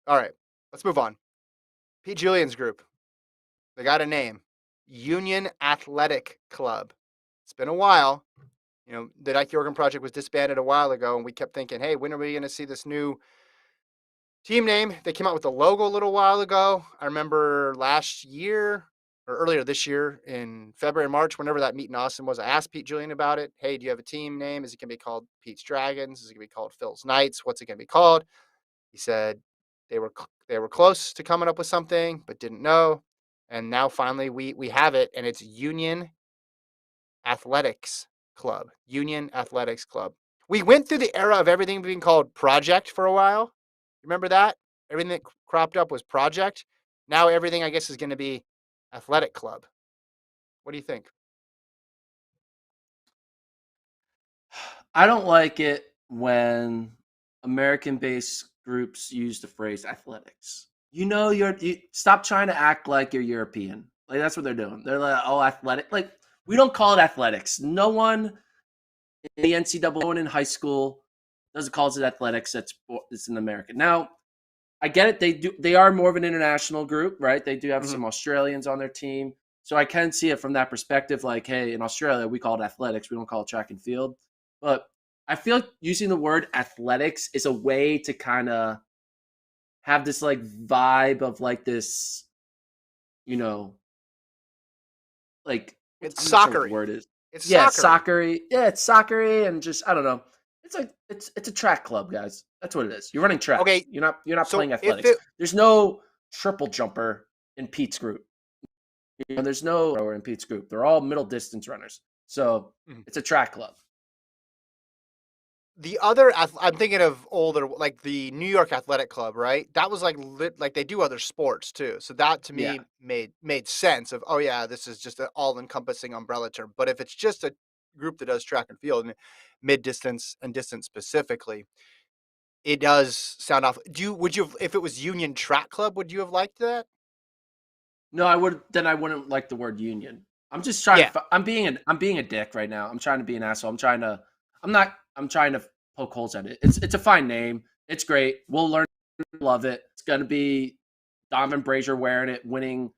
All right, let's move on. Pete Julian's group. They got a name. Union Athletic Club. It's been a while. The Nike Oregon Project was disbanded a while ago, and we kept thinking, hey, when are we going to see this new team name? They came out with the logo a little while ago. I remember last year or earlier this year in February, March, whenever that meet in Austin was, I asked Pete Julian about it. Hey, do you have a team name? Is it going to be called Pete's Dragons? Is it going to be called Phil's Knights? What's it going to be called? He said they were close to coming up with something, but didn't know. And now finally we have it, and it's Union Athletics Club. Union Athletics Club. We went through the era of everything being called Project for a while. Remember that? Everything that cropped up was Project. Now everything, I guess, is going to be Athletic Club. What do you think? I don't like it when American-based groups use the phrase athletics. You stop trying to act like you're European. Like that's what they're doing. They're like, oh, athletic. Like we don't call it athletics. No one in the NCAA, no one in high school doesn't call it athletics. It's in America. Now, I get it. They are more of an international group, right? They do have Mhm. some Australians on their team. So I can see it from that perspective. Like, hey, in Australia, we call it athletics. We don't call it track and field. But I feel like using the word athletics is a way to kind of have this like vibe of like this, you know, like It's I'm not sure what the soccery. word is. It's Yeah, soccery. soccery. Yeah, it's soccery and just I don't know. It's like it's a track club, guys. That's what it is. You're running track. Okay, You're not so playing if athletics. it There's no triple jumper in Pete's group. There's no rower in Pete's group. They're all middle distance runners. So Mhm. it's a track club. The other I'm thinking of older, like the New York Athletic Club, right? That was like they do other sports too. So that to Yeah. me made sense of, oh yeah, this is just an all-encompassing umbrella term. But if it's just a group that does track and field and mid distance and distance specifically, it does sound off. Would you if it was Union Track Club, would you have liked that? No, I wouldn't like the word union. I'm just trying Yeah. to I'm being a dick right now. I'm trying to be an asshole. I'm trying to poke holes at it. It's a fine name. It's great. We'll learn to love it. It's going to be Donovan Brazier wearing it, winning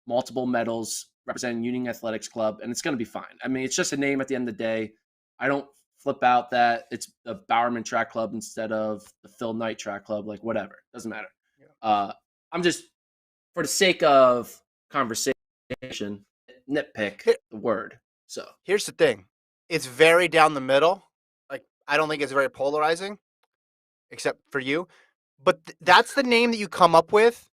multiple medals, representing Union Athletics Club, and it's going to be fine. I mean, it's just a name at the end of the day. I don't flip out that it's the Bowerman Track Club instead of the Phil Knight Track Club. Like whatever, doesn't matter. Yeah. I'm just for the sake of conversation, nitpick Here- the word. So Here's the thing. It's very down the middle. Like I don't think it's very polarizing, except for you. But that's the name that you come up with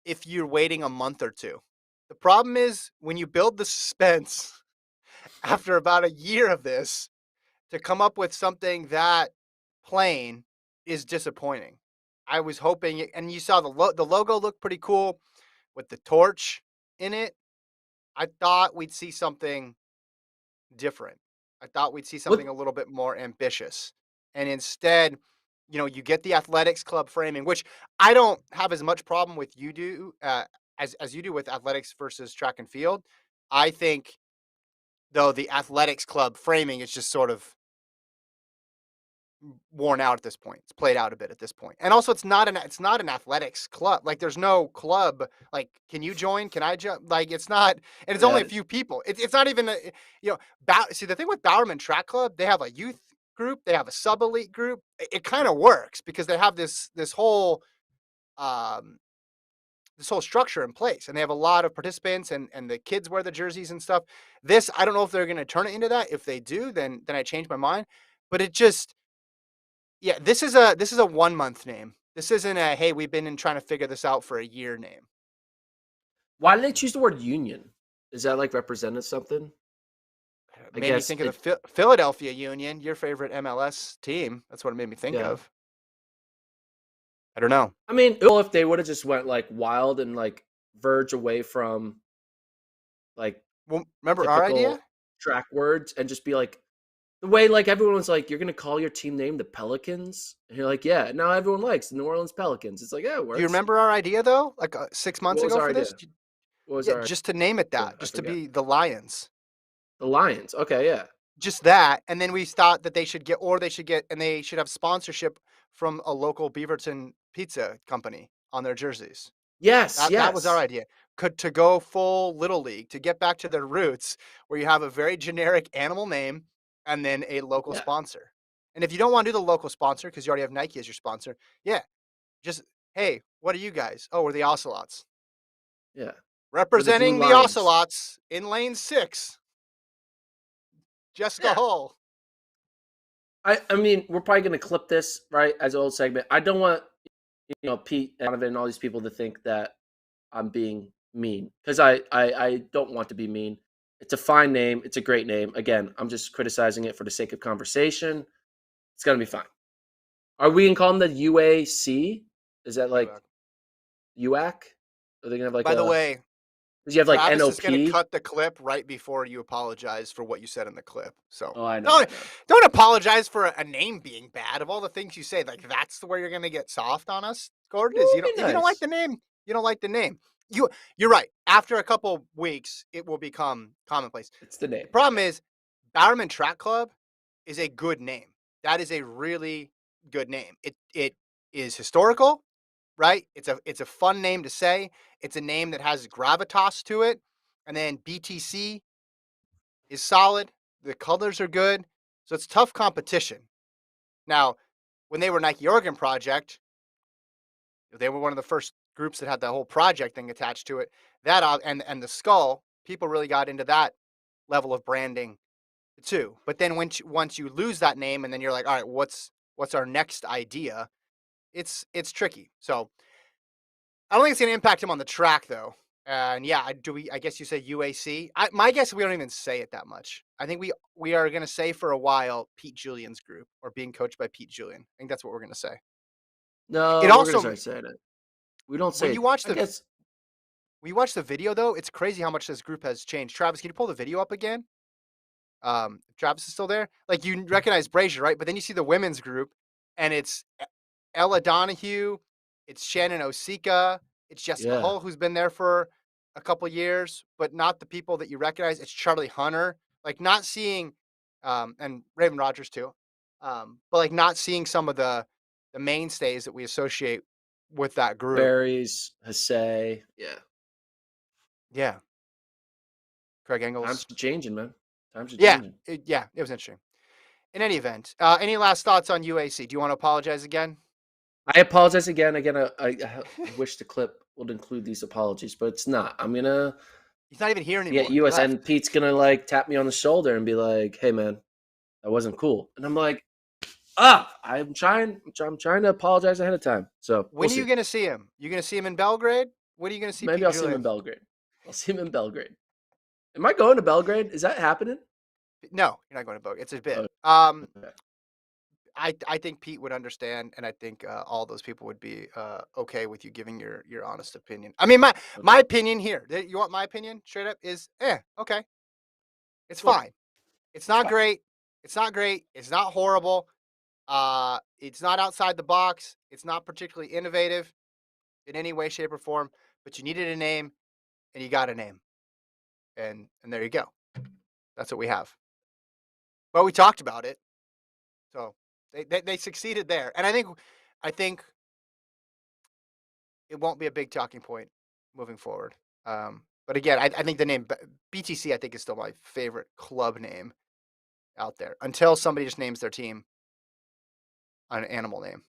if you're waiting a month or two. The problem is when you build the suspense after about a year of this to come up with something that plain is disappointing. I was hoping, and you saw the logo looked pretty cool with the torch in it. I thought we'd see something different. I thought we'd see something what a little bit more ambitious. And instead, you get the athletics club framing, which I don't have as much problem with you do as you do with athletics versus track and field. I think though the athletics club framing is just sort of worn out at this point. It's played out a bit at this point. And also it's not an athletics club. Like there's no club like can you join? Can I join? Like it's not and it's only yeah a few people. It's not even you know see the thing with Bowerman Track Club, they have a youth group, they have a sub elite group. It kind of works because they have um this whole structure in place and they have a lot of participants and the kids wear the jerseys and stuff. This I don't know if they're going to turn it into that. If they do, then I change my mind. But it just yeah, this is a 1 month name. This isn't a, "Hey, we've been in trying to figure this out for a year" name. why did they choose the word union? Is that like represented something? It I made me guess think of the it Philadelphia Union, your favorite MLS team. That's what it made me think yeah. of. I don't know. I mean, well, if they would have just went like wild and like verge away from like Well, remember our idea? typical track words and just be like the way like everyone was like, you're gonna call your team name the Pelicans, and you're like, yeah. Now everyone likes the New Orleans Pelicans. It's like, yeah, it Do you works. remember our idea though? Like 6 months What was ago our for this? idea? What was Yeah, our just to name it idea? that, I just to forget. be the Lions. The Lions. Okay, yeah. Just that, and then we thought that they should have sponsorship from a local Beaverton pizza company. on their jerseys. Yes, That was our yes. idea. To go full little league, to get back to their roots, where you have a very generic animal name and then a local Yeah, sponsor. And if you don't want to do the local sponsor because you already have Nike as your sponsor, yeah, just hey, what are you guys? Oh, we're the Ocelots. yeah. We're the Blue Representing the Lions. Ocelots in lane 6, Jessica Yeah. Hull. I mean, we're probably gonna clip this, right, as an old segment. I don't want, Pete and Donovan and all these people to think that I'm being mean, because I don't want to be mean. It's a fine name. It's a great name. Again, I'm just criticizing it for the sake of conversation. It's gonna be fine. Are we gonna call them the UAC? Is that You, like UAC? Are they gonna have like by the a? way, Because you have like Travis is going to NOP. cut the clip right before you apologize for what you said in the clip. So Oh, I know, I don't know. don't apologize for a name being bad. Of all the things you say, like that's the where you're going to get soft on us, Gordon. Is Well, you don't be if you don't like nice. the name, you don't like the name. You're right. After a couple weeks, it will become commonplace. It's the name. The problem Yeah. is Bowerman Track Club is a good name. That is a really good name. It is historical, right? It's a fun name to say. It's a name that has gravitas to it. And then BTC is solid. The colors are good. So it's tough competition. Now, when they were Nike Oregon Project, they were one of the first groups that had the whole project thing attached to it. That and the skull, people really got into that level of branding too. But then once you lose that name and then you're like, all right, what's our next idea? It's tricky. So I don't think it's going to impact him on the track, though. And yeah, I guess you say UAC. My guess is we don't even say it that much. I think we are going to say for a while Pete Julian's group or being coached by Pete Julian. I think that's what we're going to say. It No, we're gonna also start saying it. We don't when say you it. watch I the guess. when you watch the video though, it's crazy how much this group has changed. Travis, can you pull the video up again? Travis is still there. Like you recognize Brazier, right? But then you see the women's group, and it's Ella Donahue, it's Shannon Osika, it's Jessica Yeah. Hull, who's been there for a couple years, but not the people that you recognize. It's Charlie Hunter. Like not seeing, and Raven Rogers too, but like not seeing some of the mainstays that we associate with that group. Berries, Hase. Yeah. Yeah, Craig Times Engels. are changing, man. Times are Yeah, changing. it was interesting. In any event, any last thoughts on UAC? Do you want to apologize again? I apologize again. Again, I wish the clip would include these apologies, but it's not. I'm gonna He's not even here be at anymore. He USN. left. Pete's gonna like tap me on the shoulder and be like, "Hey, man, that wasn't cool." And I'm like, I'm trying to apologize ahead of time. So we'll When are you see. going to see him? You going to see him in Belgrade? When are you going to see Maybe Pete I'll see him in Julian? Belgrade. I'll see him in Belgrade. Am I going to Belgrade? Is that happening? No, you're not going to Belgrade. It's a bit. Oh, okay. I think Pete would understand, and I think all those people would be okay with you giving your honest opinion. I mean, Okay. my opinion here. You want my opinion? Straight up is, okay, it's Okay. fine. It's It's not fine. great. It's not great. It's not horrible. It's not outside the box. It's not particularly innovative in any way, shape, or form. But you needed a name, and you got a name, and there you go. That's what we have. But we talked about it, so they succeeded there, and I think it won't be a big talking point moving forward. But again, I think the name BTC I think is still my favorite club name out there until somebody just names their team an animal name.